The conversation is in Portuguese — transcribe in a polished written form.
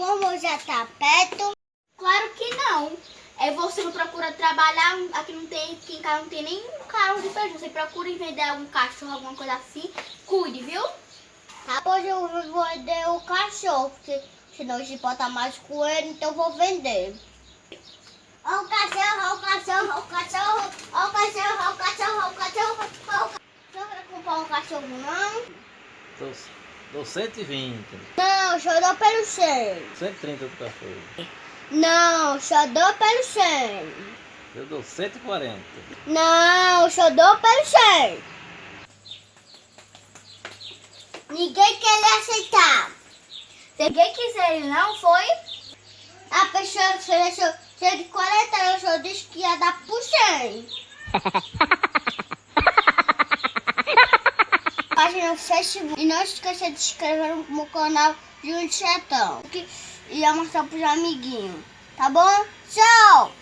Algum amor já tá perto? Claro que não. Você não procura trabalhar, aqui em casa não tem nem um carro de feijão. Você procura vender algum cachorro, alguma coisa assim. Cuide, viu? Tá, pois eu vou vender o cachorro, porque senão a gente bota mais coelho, então eu vou vender. Ó o cachorro, ó o cachorro, ó o cachorro, ó o cachorro, ó o cachorro, ó o cachorro, ó o cachorro. Você vai comprar um cachorro, não? Dou 120. Não, só dou pelo 100. 130 do cachorro. Não, só dou pelo 100. Eu dou 140. Não, só dou pelo 100. Ninguém quer lhe aceitar. Ninguém quis ele, não foi? A pessoa ofereceu 140, eu só disse que ia dar por 100. Página no Facebook. E não esqueça de se inscrever no meu canal de um chatão. E ia mostrar pros amiguinhos. Tá bom? Tchau!